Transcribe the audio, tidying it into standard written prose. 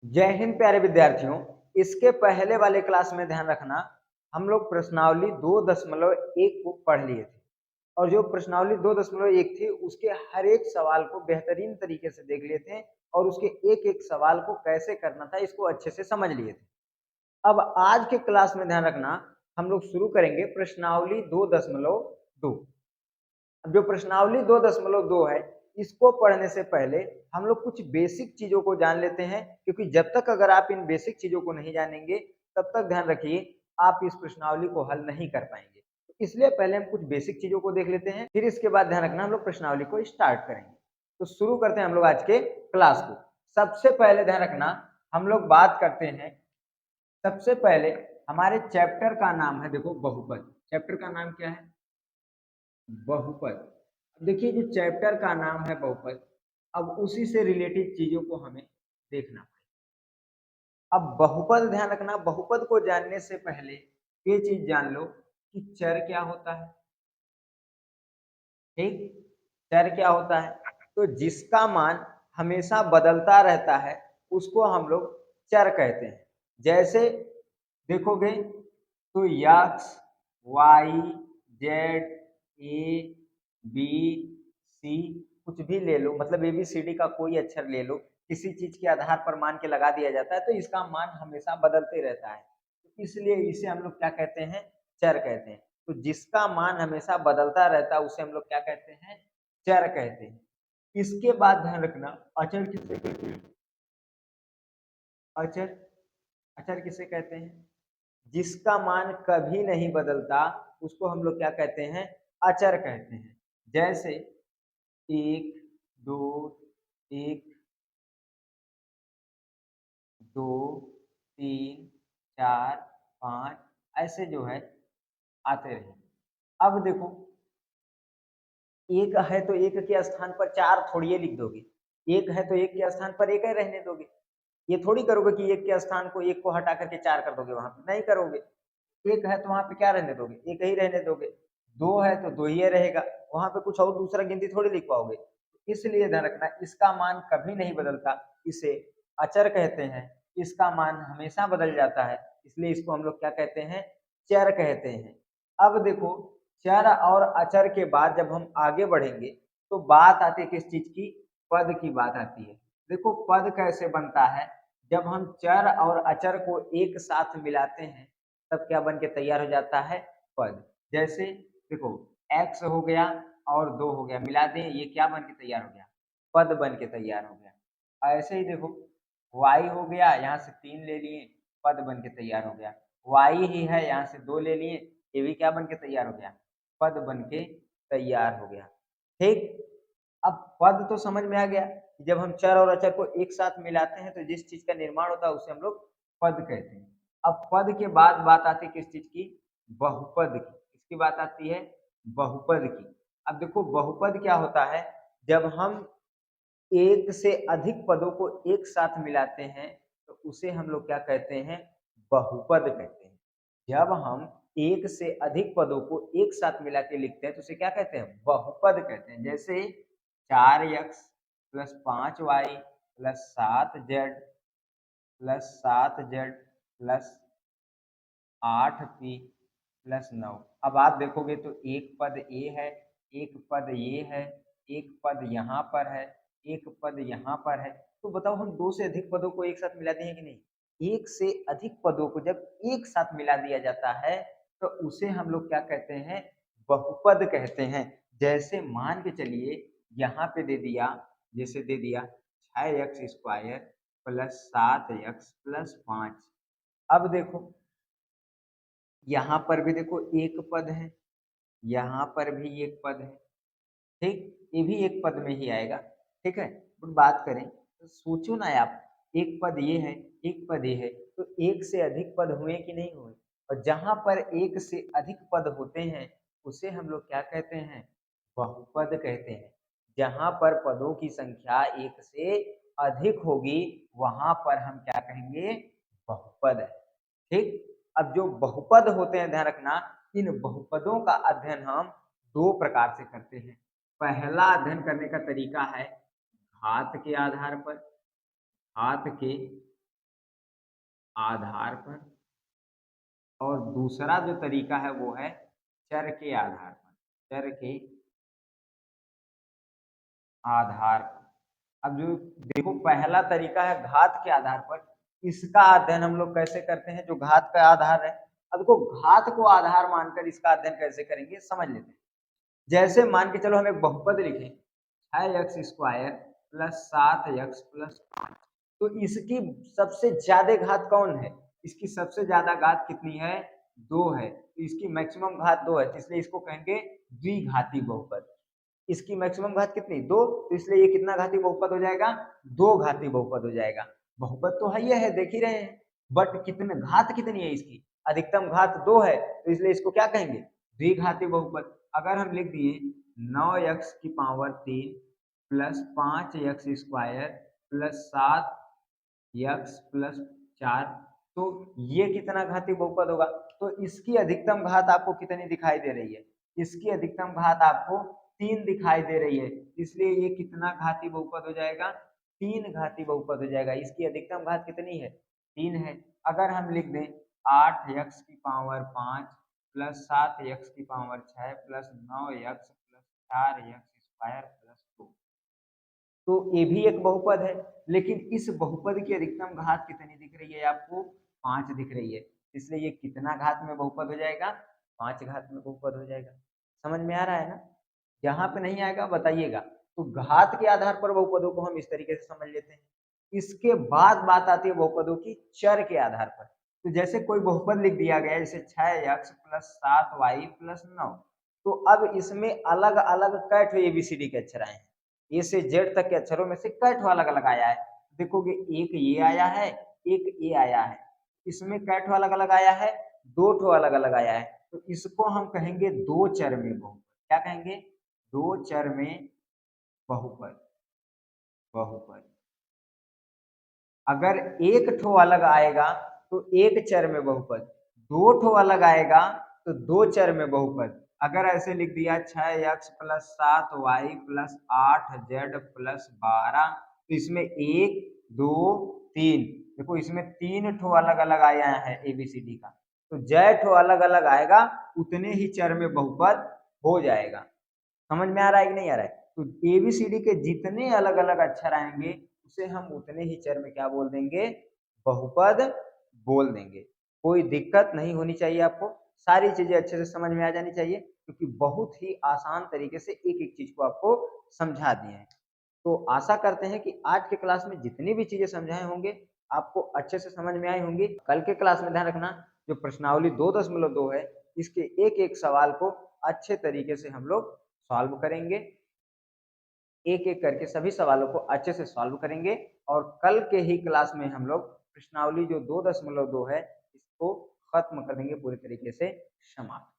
जय हिंद प्यारे विद्यार्थियों। इसके पहले वाले क्लास में ध्यान रखना, हम लोग प्रश्नावली 2.1 को पढ़ लिए थे और जो प्रश्नावली 2.1 थी उसके हर एक सवाल को बेहतरीन तरीके से देख लिए थे और उसके एक एक सवाल को कैसे करना था इसको अच्छे से समझ लिए थे। अब आज के क्लास में ध्यान रखना, हम लोग शुरू करेंगे प्रश्नावली 2.2। अब जो प्रश्नावली 2.2 है, इसको पढ़ने से पहले हम लोग कुछ बेसिक चीजों को जान लेते हैं, क्योंकि जब तक अगर आप इन बेसिक चीजों को नहीं जानेंगे तब तक ध्यान रखिए आप इस प्रश्नावली को हल नहीं कर पाएंगे। तो इसलिए पहले हम कुछ बेसिक चीजों को देख लेते हैं, फिर इसके बाद ध्यान रखना हम लोग प्रश्नावली को स्टार्ट करेंगे। तो शुरू करते हैं हम लोग आज के क्लास को। सबसे पहले ध्यान रखना, हम लोग बात करते हैं, सबसे पहले हमारे चैप्टर का नाम है, देखो बहुपद। चैप्टर का नाम क्या है? बहुपद। अब देखिए जो चैप्टर का नाम है बहुपद, अब उसी से रिलेटेड चीजों को हमें देखना पड़ेगा। अब बहुपद ध्यान रखना, बहुपद को जानने से पहले ये चीज जान लो कि चर क्या होता है। ठीक, चर क्या होता है? तो जिसका मान हमेशा बदलता रहता है उसको हम लोग चर कहते हैं। जैसे देखोगे तो यक्स, वाई, जेड, ए, बी, सी, कुछ भी ले लो, मतलब ABCD का कोई अक्षर ले लो, किसी चीज के आधार पर मान के लगा दिया जाता है तो इसका मान हमेशा बदलते रहता है, तो इसलिए इसे हम लोग क्या कहते हैं? चर कहते हैं। तो जिसका मान हमेशा बदलता रहता है उसे हम लोग क्या कहते हैं? चर कहते हैं। इसके बाद ध्यान रखना, अचर किसे कहते हैं? अचर, अचर किसे कहते हैं? जिसका मान कभी नहीं बदलता उसको हम लोग क्या कहते हैं? अचर कहते हैं। जैसे एक, दो, एक, दो, तीन, चार, पाँच, ऐसे जो है आते रहे। अब देखो एक है तो एक के स्थान पर चार थोड़ी ही लिख दोगे, एक है तो एक के स्थान पर एक ही रहने दोगे। ये थोड़ी करोगे कि एक के स्थान को एक को हटा करके चार कर दोगे, वहां पे नहीं करोगे। एक है तो वहां पे क्या रहने दोगे? एक ही रहने दोगे। दो है तो दो ही रहेगा, वहां पे कुछ और दूसरा गिनती थोड़ी लिख पाओगे। इसलिए ध्यान रखना, इसका मान कभी नहीं बदलता, इसे अचर कहते हैं। इसका मान हमेशा बदल जाता है, इसलिए इसको हम लोग क्या कहते हैं? चर कहते हैं। अब देखो, चर और अचर के बाद जब हम आगे बढ़ेंगे तो बात आती है किस चीज की? पद की बात आती है। देखो पद कैसे बनता है, जब हम चर और अचर को एक साथ मिलाते हैं तब क्या बन के तैयार हो जाता है? पद। जैसे देखो x हो गया और 2 हो गया, मिला दें, ये क्या बन के तैयार हो गया? पद बन के तैयार हो गया। ऐसे ही देखो y हो गया, यहाँ से 3 ले लिए, पद बन के तैयार हो गया। y ही है, यहाँ से 2 ले लिए, ये भी क्या बन के तैयार हो गया? पद बन के तैयार हो गया। ठीक, अब पद तो समझ में आ गया कि जब हम चर और अचर को एक साथ मिलाते हैं तो जिस चीज का निर्माण होता है उसे हम लोग पद कहते हैं। अब पद के बाद बात आती है किस चीज की? बहुपद की। किसकी बात आती है? बहुपद की। अब देखो बहुपद क्या होता है, जब हम एक से अधिक पदों को एक साथ मिलाते हैं तो उसे हम लोग क्या कहते हैं? बहुपद कहते हैं। जब हम एक से अधिक पदों को एक साथ मिला के लिखते हैं तो उसे क्या कहते हैं? बहुपद कहते हैं। जैसे 4x plus 5y plus 7z plus 7z plus 8p plus 9। अब आप देखोगे तो एक पद ए है, एक पद ये है, एक पद यहाँ पर है, एक पद यहाँ पर है। तो बताओ हम दो से अधिक पदों को एक साथ मिला दिए कि नहीं? एक से अधिक पदों को जब एक साथ मिला दिया जाता है तो उसे हम लोग क्या कहते हैं? बहुपद कहते हैं। जैसे मान के चलिए यहाँ पे दे दिया, जैसे दे दिया 6x² प्लस 7x प्लस 5। अब देखो यहाँ पर भी देखो एक पद है, यहाँ पर भी एक पद है। ठीक, ये भी एक पद में ही आएगा। ठीक है, अब बात करें तो सोचो ना आप, एक पद ये है, एक पद ये है, तो एक से अधिक पद हुए कि नहीं हुए? और जहां पर एक से अधिक पद होते हैं उसे हम लोग क्या कहते हैं? बहुपद कहते हैं। जहां पर पदों की संख्या एक से अधिक होगी वहां पर हम क्या कहेंगे? बहुपद है। ठीक, अब जो बहुपद होते हैं ध्यान रखना, इन बहुपदों का अध्ययन हम दो प्रकार से करते हैं। पहला अध्ययन करने का तरीका है घात के आधार पर, घात के आधार पर, और दूसरा जो तरीका है वो है चर के आधार पर, चर के आधार पर। अब जो देखो पहला तरीका है घात के आधार पर, इसका अध्ययन हम लोग कैसे करते हैं, जो घात का आधार है। अब देखो घात को आधार मानकर इसका अध्ययन कैसे करेंगे समझ लेते हैं। जैसे मान के चलो हम एक बहुपद लिखें 6x² प्लस 7x प्लस 5, तो इसकी सबसे ज्यादा घात कौन है, इसकी सबसे ज्यादा घात कितनी है, 2 है, तो इसकी मैक्सिमम घात 2 है, इसलिए इसको कहेंगे द्विघाती बहुपद। इसकी मैक्सिमम घात कितनी, 2, तो इसलिए ये कितना घाती बहुपद हो जाएगा, 2 घाती बहुपद हो जाएगा। बहुपद तो है ये है, देख ही रहे हैं, बट कितने घात कितनी है इसकी, अधिकतम घात 2 है, तो इसलिए इसको क्या कहेंगे, द्विघाती बहुपद। अगर हम लिख दिए 9x³ plus 5x² plus 7x plus 4, तो ये कितना घाती बहुपद होगा, तो इसकी अधिकतम घात आपको कितनी दिखाई दे रही है, इसकी अधिकतम घात आपको 3 दिखाई दे रही है, इसलिए ये कितना घाती बहुपद हो जाएगा, 3 घाती बहुपद हो जाएगा। इसकी अधिकतम घात कितनी है, 3 है। अगर हम लिख दें 8x5 plus 7x6 plus 9x plus 4x² plus 2, तो ये भी एक बहुपद है, लेकिन इस बहुपद की अधिकतम घात कितनी दिख रही है आपको, 5 दिख रही है, इसलिए ये कितना घात में बहुपद हो जाएगा, 5 घात में बहुपद हो जाएगा। समझ में आ रहा है ना, यहाँ पे नहीं आएगा बताइएगा। तो घात के आधार पर बहुपदों को हम इस तरीके से समझ लेते हैं। इसके बाद बात आती है बहुपदों की चर के आधार पर। तो जैसे कोई बहुपद लिख दिया गया जैसे 6x प्लस 7y प्लस 9, तो अब इसमें अलग अलग कैट ABCD के अक्षर आए हैं, ए से जेड तक के अक्षरों में से कैट अलग अलग आया है। देखोगे एक ये आया है, एक ए आया है, इसमें कैट अलग अलग आया है, 2 ठो अलग अलग आया है, तो इसको हम कहेंगे दो चर में बहुपद। क्या कहेंगे, दो चर में बहुपद। बहुपद अगर एक ठो अलग आएगा तो एक चर में बहुपद, दो ठो अलग आएगा तो दो चर में बहुपद। अगर ऐसे लिख दिया 6x plus 7y plus 8z plus 12, तो इसमें 1 2 3, देखो इसमें 3 ठो अलग अलग आया है ABCD का, तो जय ठो अलग अलग आएगा उतने ही चर में बहुपद हो जाएगा। समझ में आ रहा है कि नहीं आ रहा है, तो ABCD के जितने अलग अलग अक्षर आएंगे उसे हम उतने ही चर में क्या बोल देंगे, बहुपद बोल देंगे। कोई दिक्कत नहीं होनी चाहिए आपको, सारी चीजें अच्छे से समझ में आ जानी चाहिए, क्योंकि बहुत ही आसान तरीके से एक एक चीज को आपको समझा दिए हैं। तो आशा करते हैं कि आज के क्लास में जितनी भी चीजें समझाए होंगे आपको अच्छे से समझ में आई होंगी। कल के क्लास में ध्यान रखना, जो प्रश्नावली 2.2 है इसके एक एक सवाल को अच्छे तरीके से हम लोग सॉल्व करेंगे, एक एक करके सभी सवालों को अच्छे से सॉल्व करेंगे, और कल के ही क्लास में हम लोग प्रश्नावली जो 2.2 है इसको खत्म कर देंगे, पूरी तरीके से समाप्त।